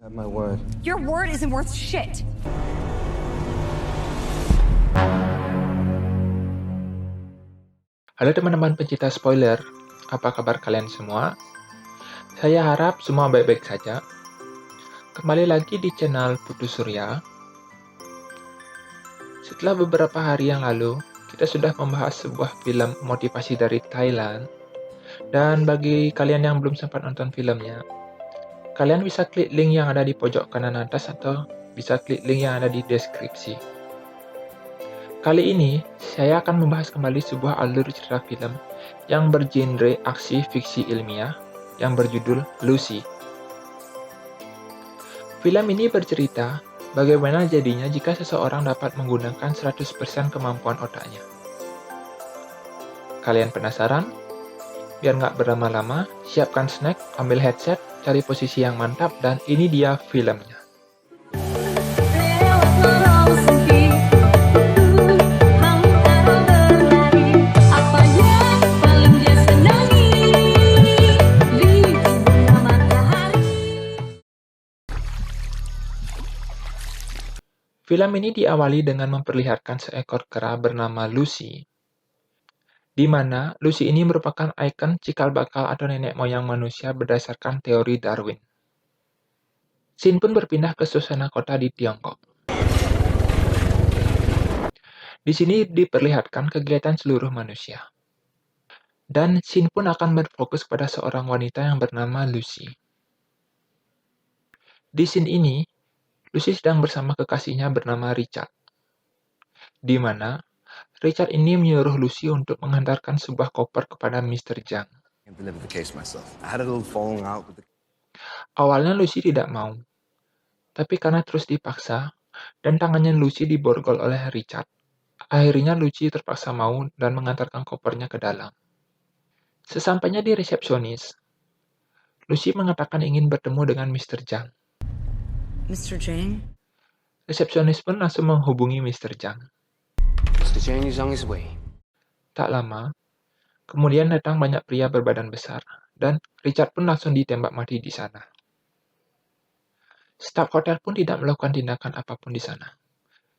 Have my word. Your word isn't worth shit. Halo teman-teman pencinta spoiler, apa kabar kalian semua? Saya harap semua baik-baik saja. Kembali lagi di channel Putu Surya. Setelah beberapa hari yang lalu, kita sudah membahas sebuah film motivasi dari Thailand. Dan bagi kalian yang belum sempat nonton filmnya, kalian bisa klik link yang ada di pojok kanan atas atau bisa klik link yang ada di deskripsi. Kali ini, saya akan membahas kembali sebuah alur cerita film yang bergenre aksi fiksi ilmiah yang berjudul Lucy. Film ini bercerita bagaimana jadinya jika seseorang dapat menggunakan 100% kemampuan otaknya. Kalian penasaran? Biar nggak berlama-lama, siapkan snack, ambil headset, cari posisi yang mantap, dan ini dia filmnya. Film ini diawali dengan memperlihatkan seekor kera bernama Lucy, di mana Lucy ini merupakan ikon cikal bakal atau nenek moyang manusia berdasarkan teori Darwin. Scene pun berpindah ke suasana kota di Tiongkok. Di sini diperlihatkan kegiatan seluruh manusia. Dan scene pun akan berfokus pada seorang wanita yang bernama Lucy. Di scene ini, Lucy sedang bersama kekasihnya bernama Richard, di mana Richard ini menyuruh Lucy untuk menghantarkan sebuah koper kepada Mr. Zhang. Awalnya Lucy tidak mau, tapi karena terus dipaksa, dan tangannya Lucy diborgol oleh Richard, akhirnya Lucy terpaksa mau dan mengantarkan kopernya ke dalam. Sesampainya di resepsionis, Lucy mengatakan ingin bertemu dengan Mr. Zhang. Mr. Zhang? Resepsionis pun langsung menghubungi Mr. Zhang. Mr. Zhang is on his way. Tak lama, kemudian datang banyak pria berbadan besar, dan Richard pun langsung ditembak mati di sana. Staf hotel pun tidak melakukan tindakan apapun di sana.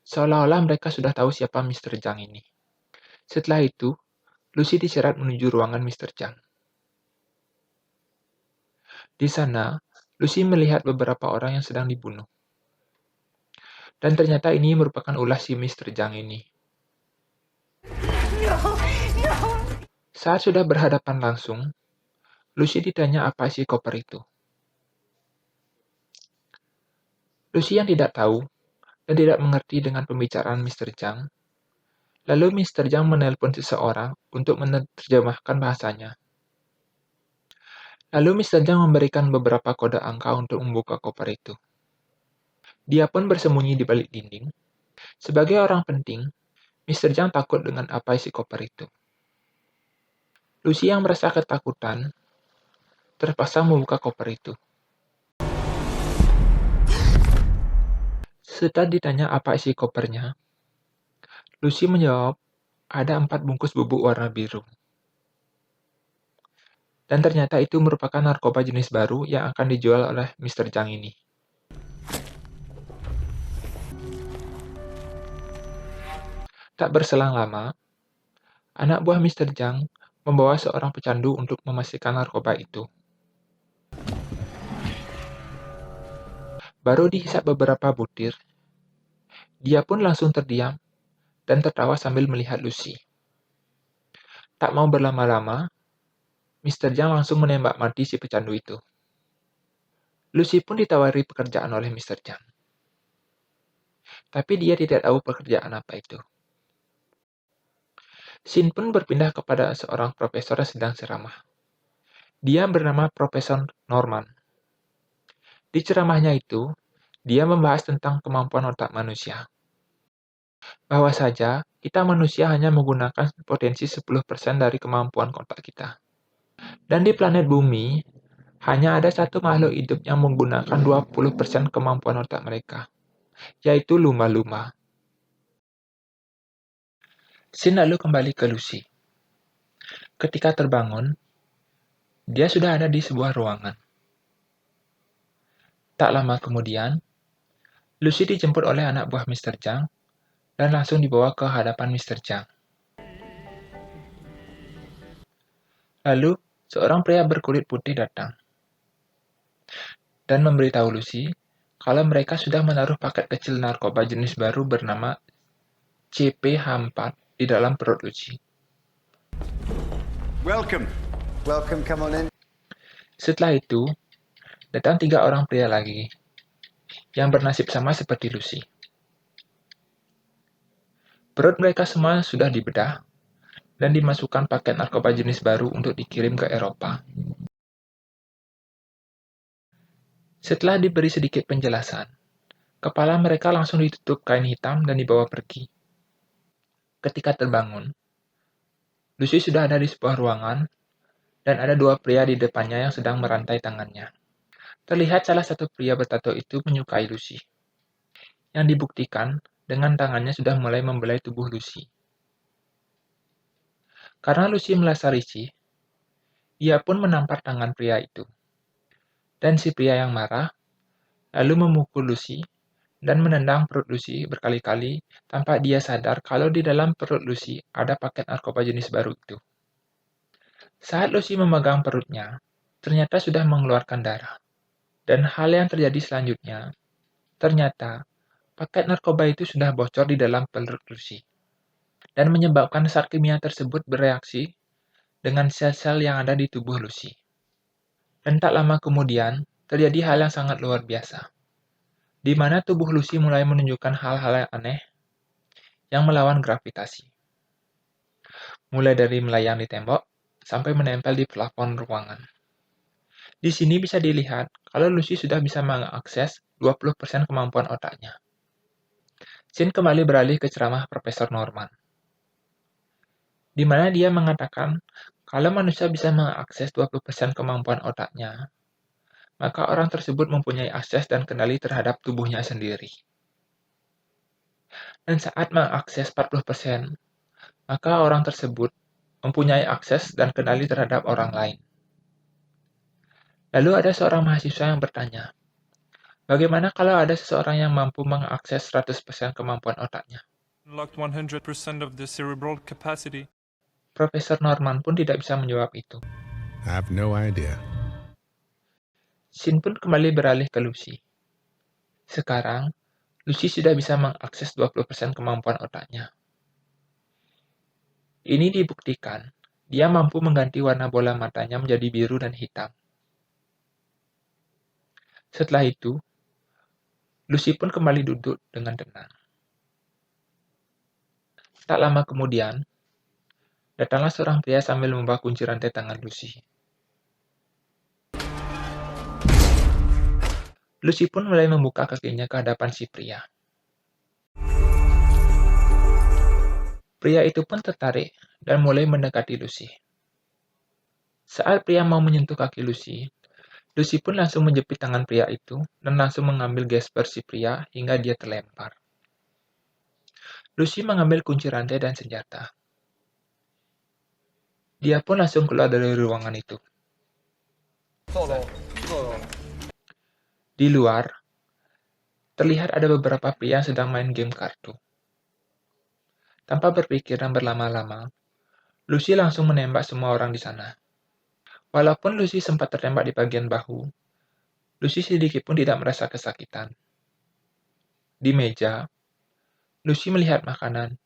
Seolah-olah mereka sudah tahu siapa Mr. Zhang ini. Setelah itu, Lucy diseret menuju ruangan Mr. Zhang. Di sana, Lucy melihat beberapa orang yang sedang dibunuh. Dan ternyata ini merupakan ulah si Mr. Zhang ini. Saat sudah berhadapan langsung, Lucy ditanya apa isi koper itu. Lucy yang tidak tahu dan tidak mengerti dengan pembicaraan Mr. Zhang, lalu Mr. Zhang menelpon seseorang untuk menerjemahkan bahasanya. Lalu Mr. Zhang memberikan beberapa kode angka untuk membuka koper itu. Dia pun bersembunyi di balik dinding. Sebagai orang penting, Mr. Zhang takut dengan apa isi koper itu. Lucy yang merasa ketakutan, terpaksa membuka koper itu. Setelah ditanya apa isi kopernya, Lucy menjawab, ada 4 bungkus bubuk warna biru. Dan ternyata itu merupakan narkoba jenis baru yang akan dijual oleh Mr. Zhang ini. Tak berselang lama, anak buah Mr. Zhang membawa seorang pecandu untuk memastikan narkoba itu. Baru dihisap beberapa butir, dia pun langsung terdiam dan tertawa sambil melihat Lucy. Tak mau berlama-lama, Mr. Zhang langsung menembak mati si pecandu itu. Lucy pun ditawari pekerjaan oleh Mr. Zhang. Tapi dia tidak tahu pekerjaan apa itu. Scene pun berpindah kepada seorang profesor yang sedang ceramah. Dia bernama Profesor Norman. Di ceramahnya itu, dia membahas tentang kemampuan otak manusia. Bahwa saja, kita manusia hanya menggunakan potensi 10% dari kemampuan otak kita. Dan di planet bumi, hanya ada satu makhluk hidup yang menggunakan 20% kemampuan otak mereka, yaitu lumba-lumba. Scene lalu kembali ke Lucy. Ketika terbangun, dia sudah ada di sebuah ruangan. Tak lama kemudian, Lucy dijemput oleh anak buah Mr. Zhang dan langsung dibawa ke hadapan Mr. Zhang. Lalu, seorang pria berkulit putih datang dan memberitahu Lucy kalau mereka sudah menaruh paket kecil narkoba jenis baru bernama CP-H4 di dalam perut Lucy. Welcome, come on in. Setelah itu, datang 3 orang pria lagi yang bernasib sama seperti Lucy. Perut mereka semua sudah dibedah dan dimasukkan paket narkoba jenis baru untuk dikirim ke Eropa. Setelah diberi sedikit penjelasan, kepala mereka langsung ditutup kain hitam dan dibawa pergi. Ketika terbangun, Lucy sudah ada di sebuah ruangan dan ada 2 pria di depannya yang sedang merantai tangannya. Terlihat salah satu pria bertato itu menyukai Lucy, yang dibuktikan dengan tangannya sudah mulai membelai tubuh Lucy. Karena Lucy merasa risih, ia pun menampar tangan pria itu. Dan si pria yang marah, lalu memukul Lucy dan menendang perut Lucy berkali-kali tanpa dia sadar kalau di dalam perut Lucy ada paket narkoba jenis baru itu. Saat Lucy memegang perutnya, ternyata sudah mengeluarkan darah. Dan hal yang terjadi selanjutnya, ternyata paket narkoba itu sudah bocor di dalam perut Lucy dan menyebabkan zat kimia tersebut bereaksi dengan sel-sel yang ada di tubuh Lucy. Dan tak lama kemudian, terjadi hal yang sangat luar biasa, di mana tubuh Lucy mulai menunjukkan hal-hal yang aneh yang melawan gravitasi. Mulai dari melayang di tembok, sampai menempel di plafon ruangan. Di sini bisa dilihat kalau Lucy sudah bisa mengakses 20% kemampuan otaknya. Scene kembali beralih ke ceramah Profesor Norman, di mana dia mengatakan kalau manusia bisa mengakses 20% kemampuan otaknya, maka orang tersebut mempunyai akses dan kendali terhadap tubuhnya sendiri. Dan saat mengakses 40%, maka orang tersebut mempunyai akses dan kendali terhadap orang lain. Lalu ada seorang mahasiswa yang bertanya, bagaimana kalau ada seseorang yang mampu mengakses 100% kemampuan otaknya? Unlocked 100% of the cerebral capacity. Profesor Norman pun tidak bisa menjawab itu. I have no idea. Scene pun kembali beralih ke Lucy. Sekarang, Lucy sudah bisa mengakses 20% kemampuan otaknya. Ini dibuktikan, dia mampu mengganti warna bola matanya menjadi biru dan hitam. Setelah itu, Lucy pun kembali duduk dengan tenang. Tak lama kemudian, datanglah seorang pria sambil membawa kunci rantai tangan Lucy. Lucy pun mulai membuka kakinya ke hadapan si pria. Pria itu pun tertarik dan mulai mendekati Lucy. Saat pria mau menyentuh kaki Lucy, Lucy pun langsung menjepit tangan pria itu dan langsung mengambil gesper si pria hingga dia terlempar. Lucy mengambil kunci rantai dan senjata. Dia pun langsung keluar dari ruangan itu. Di luar, terlihat ada beberapa pria yang sedang main game kartu. Tanpa berpikir dan berlama-lama, Lucy langsung menembak semua orang di sana. Walaupun Lucy sempat tertembak di bagian bahu, Lucy sedikit pun tidak merasa kesakitan. Di meja, Lucy melihat makanan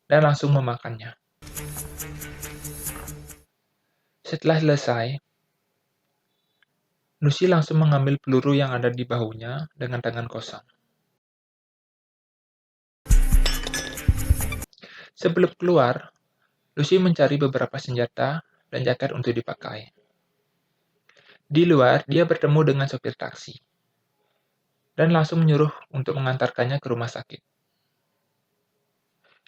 dan langsung memakannya. Setelah selesai, Lucy langsung mengambil peluru yang ada di bahunya dengan tangan kosong. Sebelum keluar, Lucy mencari beberapa senjata dan jaket untuk dipakai. Di luar, dia bertemu dengan sopir taksi dan langsung menyuruh untuk mengantarkannya ke rumah sakit.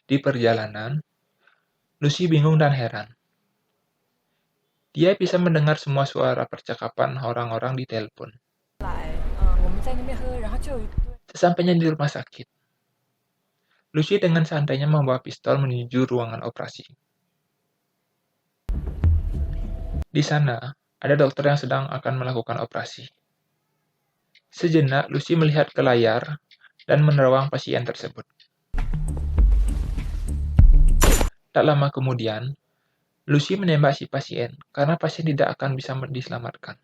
Di perjalanan, Lucy bingung dan heran. Dia bisa mendengar semua suara percakapan orang-orang di telepon. Sesampainya di rumah sakit, Lucy dengan santainya membawa pistol menuju ruangan operasi. Di sana, ada dokter yang sedang akan melakukan operasi. Sejenak, Lucy melihat ke layar dan menerawang pasien tersebut. Tak lama kemudian, Lucy menembak si pasien karena pasien tidak akan bisa diselamatkan.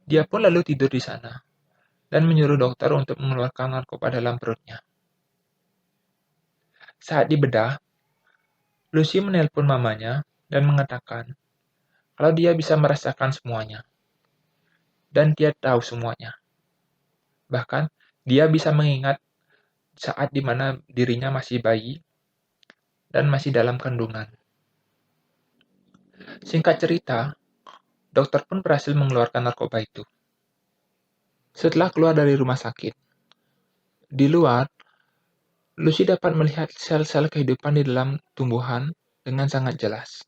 Dia pun lalu tidur di sana dan menyuruh dokter untuk mengeluarkan narkoba dalam perutnya. Saat dibedah, Lucy menelpon mamanya dan mengatakan kalau dia bisa merasakan semuanya. Dan dia tahu semuanya. Bahkan, dia bisa mengingat saat dimana dirinya masih bayi dan masih dalam kandungan. Singkat cerita, dokter pun berhasil mengeluarkan narkoba itu. Setelah keluar dari rumah sakit, di luar, Lucy dapat melihat sel-sel kehidupan di dalam tumbuhan dengan sangat jelas.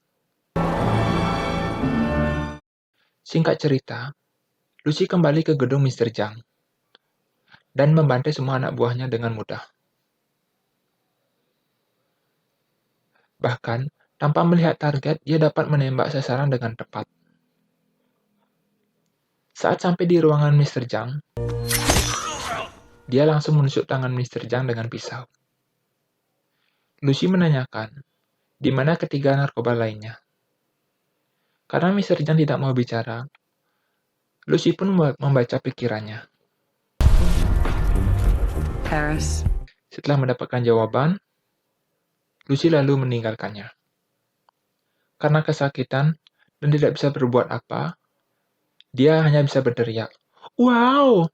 Singkat cerita, Lucy kembali ke gedung Mr. Zhang dan membantai semua anak buahnya dengan mudah. Bahkan, tanpa melihat target, dia dapat menembak sasaran dengan tepat. Saat sampai di ruangan Mr. Zhang, dia langsung menusuk tangan Mr. Zhang dengan pisau. Lucy menanyakan, di mana ketiga narkoba lainnya? Karena Mr. Zhang tidak mau bicara, Lucy pun membaca pikirannya. Paris. Setelah mendapatkan jawaban, Lucy lalu meninggalkannya. Karena kesakitan dan tidak bisa berbuat apa, dia hanya bisa berteriak, "Wow!"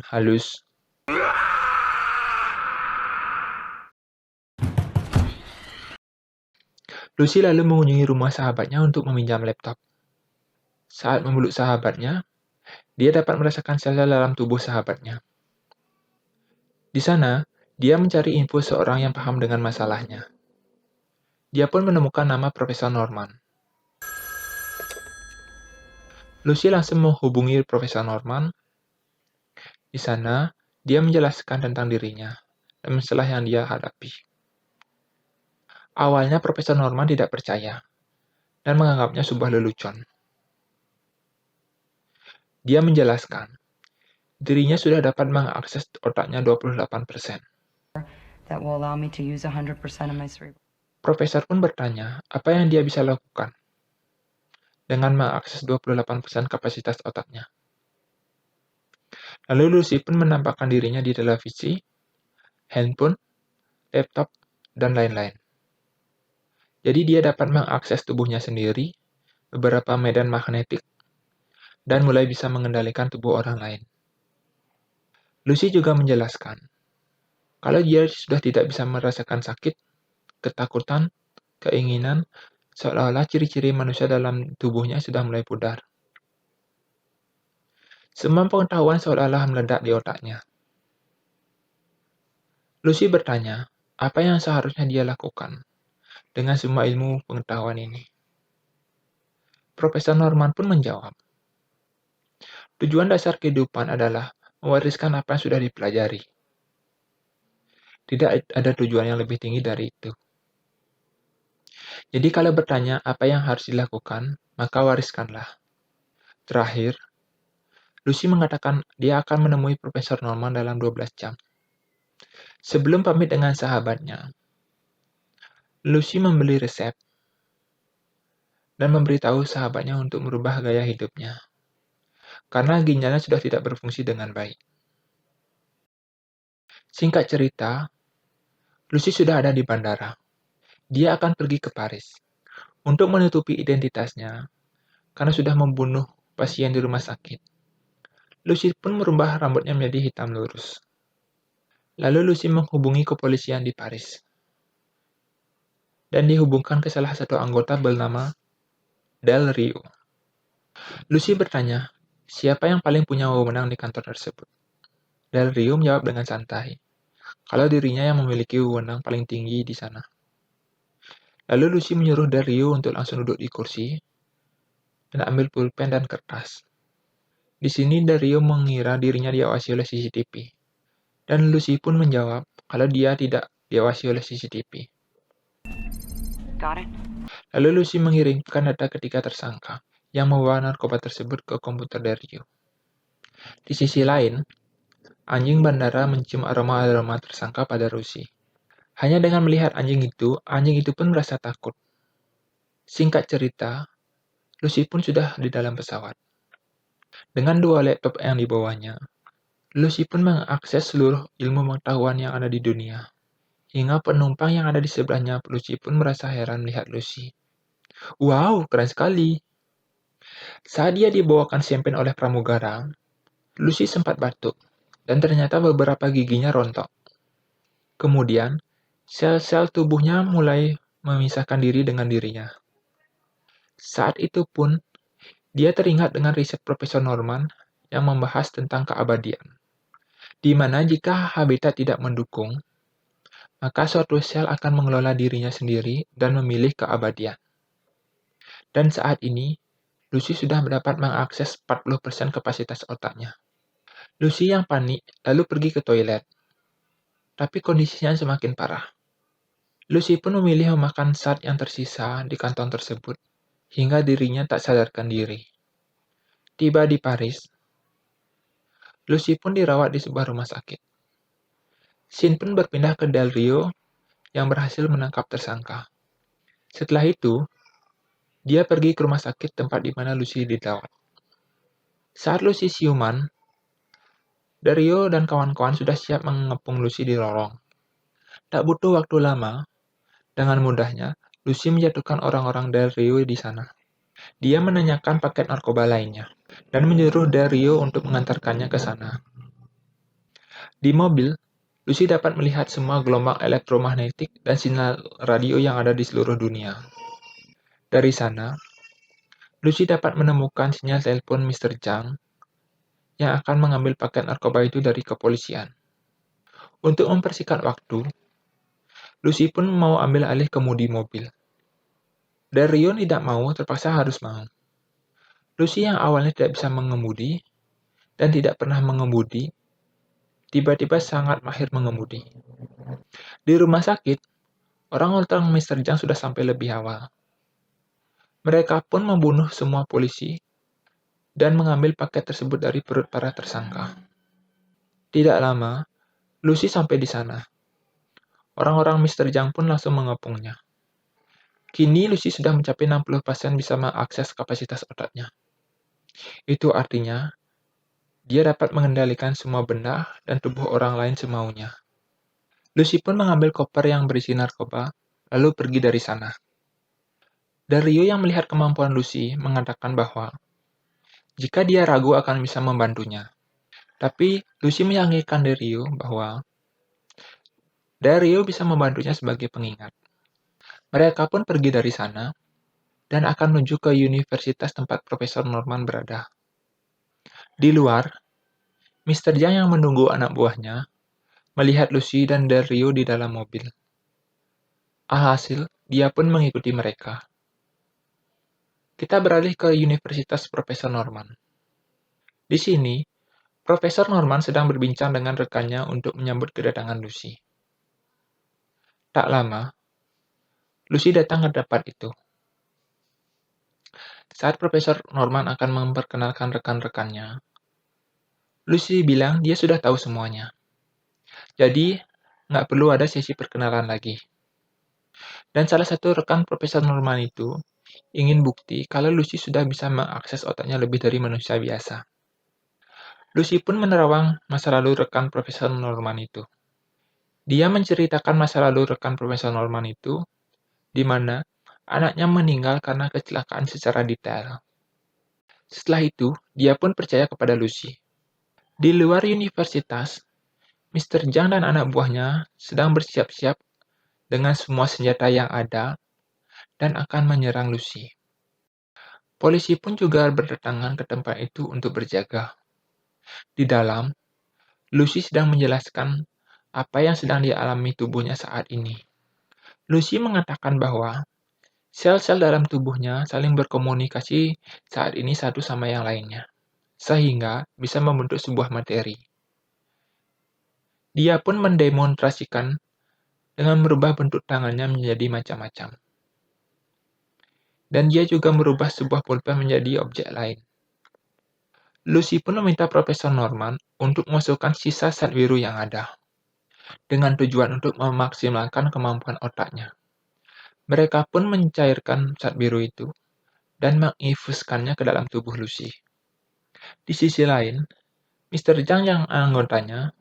Halus. Lucy lalu mengunjungi rumah sahabatnya untuk meminjam laptop. Saat memeluk sahabatnya, dia dapat merasakan sel-sel dalam tubuh sahabatnya. Di sana, dia mencari info seorang yang paham dengan masalahnya. Dia pun menemukan nama Profesor Norman. Lucy langsung menghubungi Profesor Norman. Di sana, dia menjelaskan tentang dirinya dan masalah yang dia hadapi. Awalnya Profesor Norman tidak percaya dan menganggapnya sebuah lelucon. Dia menjelaskan, dirinya sudah dapat mengakses otaknya 28%. That will allow me to use 100% of my cerebral. Profesor pun bertanya, apa yang dia bisa lakukan dengan mengakses 28% kapasitas otaknya. Lalu Lucy pun menampakkan dirinya di televisi, handphone, laptop, dan lain-lain. Jadi dia dapat mengakses tubuhnya sendiri, beberapa medan magnetik, dan mulai bisa mengendalikan tubuh orang lain. Lucy juga menjelaskan, kalau dia sudah tidak bisa merasakan sakit, ketakutan, keinginan, seolah-olah ciri-ciri manusia dalam tubuhnya sudah mulai pudar. Semua pengetahuan seolah-olah meledak di otaknya. Lucy bertanya, apa yang seharusnya dia lakukan dengan semua ilmu pengetahuan ini? Profesor Norman pun menjawab, tujuan dasar kehidupan adalah mewariskan apa yang sudah dipelajari. Tidak ada tujuan yang lebih tinggi dari itu. Jadi kalau bertanya apa yang harus dilakukan, maka wariskanlah. Terakhir, Lucy mengatakan dia akan menemui Profesor Norman dalam 12 jam. Sebelum pamit dengan sahabatnya, Lucy membeli resep dan memberitahu sahabatnya untuk merubah gaya hidupnya, karena ginjalnya sudah tidak berfungsi dengan baik. Singkat cerita, Lucy sudah ada di bandara. Dia akan pergi ke Paris untuk menutupi identitasnya karena sudah membunuh pasien di rumah sakit. Lucy pun merubah rambutnya menjadi hitam lurus. Lalu Lucy menghubungi kepolisian di Paris dan dihubungkan ke salah satu anggota bernama Del Rio. Lucy bertanya, siapa yang paling punya wewenang di kantor tersebut? Del Rio menjawab dengan santai, kalau dirinya yang memiliki wewenang paling tinggi di sana. Lalu Lucy menyuruh Del Rio untuk langsung duduk di kursi dan ambil pulpen dan kertas. Di sini Del Rio mengira dirinya diawasi oleh CCTV. Dan Lucy pun menjawab kalau dia tidak diawasi oleh CCTV. Got it? Lalu Lucy mengirimkan data ketiga tersangka yang membawa narkoba tersebut ke komputer Del Rio. Di sisi lain, anjing bandara mencium aroma-aroma tersangka pada Lucy. Hanya dengan melihat anjing itu pun merasa takut. Singkat cerita, Lucy pun sudah di dalam pesawat. Dengan 2 laptop yang dibawanya, Lucy pun mengakses seluruh ilmu pengetahuan yang ada di dunia. Hingga penumpang yang ada di sebelahnya Lucy pun merasa heran melihat Lucy. Wow, keren sekali. Saat dia dibawakan champagne oleh pramugara, Lucy sempat batuk, dan ternyata beberapa giginya rontok. Kemudian, sel-sel tubuhnya mulai memisahkan diri dengan dirinya. Saat itu pun, dia teringat dengan riset Profesor Norman yang membahas tentang keabadian, di mana jika habitat tidak mendukung, maka suatu sel akan mengelola dirinya sendiri dan memilih keabadian. Dan saat ini, Lucy sudah dapat mengakses 40% kapasitas otaknya. Lucy yang panik lalu pergi ke toilet, tapi kondisinya semakin parah. Lucy pun memilih memakan zat yang tersisa di kantong tersebut, hingga dirinya tak sadarkan diri. Tiba di Paris, Lucy pun dirawat di sebuah rumah sakit. Scene pun berpindah ke Del Rio yang berhasil menangkap tersangka. Setelah itu, dia pergi ke rumah sakit tempat di mana Lucy dirawat. Saat Lucy siuman, Del Rio dan kawan-kawan sudah siap mengepung Lucy di lorong. Tak butuh waktu lama, dengan mudahnya, Lucy menjatuhkan orang-orang Del Rio di sana. Dia menanyakan paket narkoba lainnya, dan menyuruh Del Rio untuk mengantarkannya ke sana. Di mobil, Lucy dapat melihat semua gelombang elektromagnetik dan sinyal radio yang ada di seluruh dunia. Dari sana, Lucy dapat menemukan sinyal telepon Mr. Zhang yang akan mengambil paket narkoba itu dari kepolisian. Untuk mempersingkat waktu, Lucy pun mau ambil alih kemudi mobil. Del Rio tidak mau, terpaksa harus mau. Lucy yang awalnya tidak bisa mengemudi dan tidak pernah mengemudi, tiba-tiba sangat mahir mengemudi. Di rumah sakit, orang-orang Mr. Zhang sudah sampai lebih awal. Mereka pun membunuh semua polisi dan mengambil paket tersebut dari perut para tersangka. Tidak lama, Lucy sampai di sana. Orang-orang Mr. Zhang pun langsung mengepungnya. Kini Lucy sudah mencapai 60% bisa mengakses kapasitas otaknya. Itu artinya, dia dapat mengendalikan semua benda dan tubuh orang lain semaunya. Lucy pun mengambil koper yang berisi narkoba, lalu pergi dari sana. Del Rio yang melihat kemampuan Lucy mengatakan bahwa jika dia ragu akan bisa membantunya. Tapi Lucy meyakinkan Del Rio bahwa Del Rio bisa membantunya sebagai pengingat. Mereka pun pergi dari sana dan akan menuju ke universitas tempat Profesor Norman berada. Di luar, Mr. Zhang yang menunggu anak buahnya melihat Lucy dan Del Rio di dalam mobil. Alhasil, dia pun mengikuti mereka. Kita beralih ke Universitas Profesor Norman. Di sini, Profesor Norman sedang berbincang dengan rekannya untuk menyambut kedatangan Lucy. Tak lama, Lucy datang ke tempat itu. Saat Profesor Norman akan memperkenalkan rekan-rekannya, Lucy bilang dia sudah tahu semuanya. Jadi, nggak perlu ada sesi perkenalan lagi. Dan salah satu rekan Profesor Norman itu ingin bukti kalau Lucy sudah bisa mengakses otaknya lebih dari manusia biasa. Lucy pun menerawang masa lalu rekan Profesor Norman itu. Dia menceritakan masa lalu rekan Profesor Norman itu, di mana anaknya meninggal karena kecelakaan secara detail. Setelah itu, dia pun percaya kepada Lucy. Di luar universitas, Mr. Zhang dan anak buahnya sedang bersiap-siap dengan semua senjata yang ada dan akan menyerang Lucy. Polisi pun juga berdatangan ke tempat itu untuk berjaga. Di dalam, Lucy sedang menjelaskan apa yang sedang dialami tubuhnya saat ini. Lucy mengatakan bahwa sel-sel dalam tubuhnya saling berkomunikasi saat ini satu sama yang lainnya, sehingga bisa membentuk sebuah materi. Dia pun mendemonstrasikan dengan merubah bentuk tangannya menjadi macam-macam. Dan dia juga merubah sebuah pulpen menjadi objek lain. Lucy pun meminta Profesor Norman untuk memasukkan sisa zat biru yang ada, dengan tujuan untuk memaksimalkan kemampuan otaknya. Mereka pun mencairkan zat biru itu dan menginfuskannya ke dalam tubuh Lucy. Di sisi lain, Mr. Zhang yang anggotanya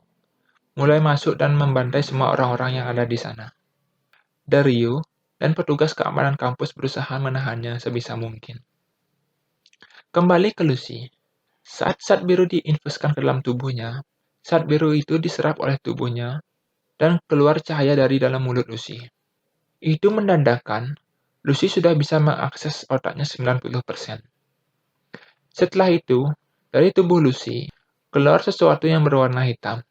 mulai masuk dan membantai semua orang-orang yang ada di sana. Dario dan petugas keamanan kampus berusaha menahannya sebisa mungkin. Kembali ke Lucy. Saat zat biru diinfuskan ke dalam tubuhnya, zat biru itu diserap oleh tubuhnya dan keluar cahaya dari dalam mulut Lucy. Itu menandakan Lucy sudah bisa mengakses otaknya 90%. Setelah itu, dari tubuh Lucy, keluar sesuatu yang berwarna hitam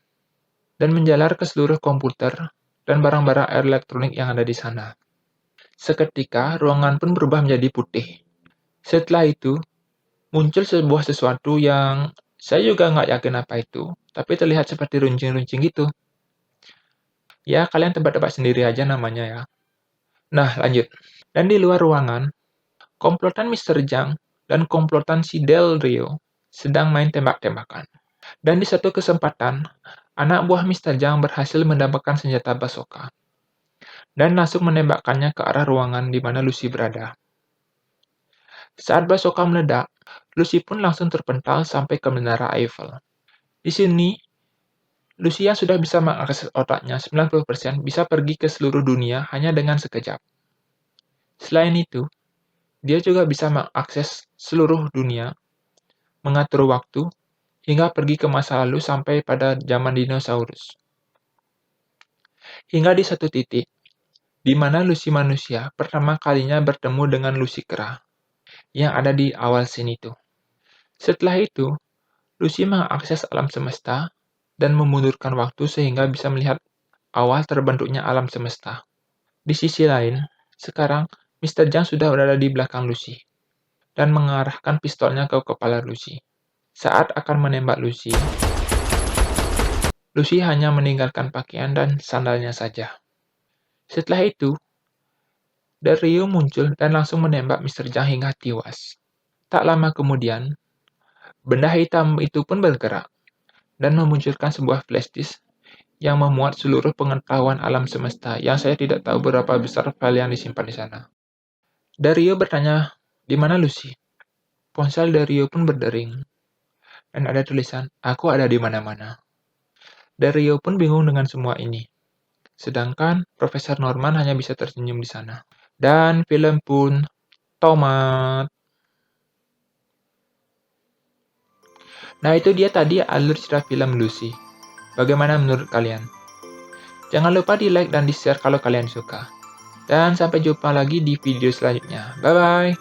dan menjalar ke seluruh komputer dan barang-barang elektronik yang ada di sana. Seketika, ruangan pun berubah menjadi putih. Setelah itu, muncul sebuah sesuatu yang saya juga nggak yakin apa itu, tapi terlihat seperti runcing-runcing gitu. Ya, kalian tebak-tebak sendiri aja namanya ya. Nah, lanjut. Dan di luar ruangan, komplotan Mr. Zhang dan komplotan si Del Rio sedang main tembak-tembakan. Dan di satu kesempatan, anak buah Mr. Zhang berhasil mendapatkan senjata bazooka dan langsung menembakkannya ke arah ruangan di mana Lucy berada. Saat bazooka meledak, Lucy pun langsung terpental sampai ke menara Eiffel. Di sini, Lucy yang sudah bisa mengakses otaknya 90% bisa pergi ke seluruh dunia hanya dengan sekejap. Selain itu, dia juga bisa mengakses seluruh dunia, mengatur waktu, hingga pergi ke masa lalu sampai pada zaman dinosaurus. Hingga di satu titik, di mana Lucy manusia pertama kalinya bertemu dengan Lucy kera, yang ada di awal scene itu. Setelah itu, Lucy mengakses alam semesta dan memundurkan waktu sehingga bisa melihat awal terbentuknya alam semesta. Di sisi lain, sekarang Mr. Zhang sudah berada di belakang Lucy dan mengarahkan pistolnya ke kepala Lucy. Saat akan menembak Lucy, Lucy hanya meninggalkan pakaian dan sandalnya saja. Setelah itu, Dario muncul dan langsung menembak Mr. Zhang hingga tewas. Tak lama kemudian, benda hitam itu pun bergerak dan memunculkan sebuah flash disk yang memuat seluruh pengetahuan alam semesta yang saya tidak tahu berapa besar file yang disimpan di sana. Dario bertanya, "Di mana Lucy?" Ponsel Dario pun berdering dan ada tulisan, "Aku ada di mana-mana." Dario pun bingung dengan semua ini. Sedangkan Profesor Norman hanya bisa tersenyum di sana. Dan film pun tamat. Nah, itu dia tadi alur cerita film Lucy. Bagaimana menurut kalian? Jangan lupa di like dan di share kalau kalian suka. Dan sampai jumpa lagi di video selanjutnya. Bye-bye.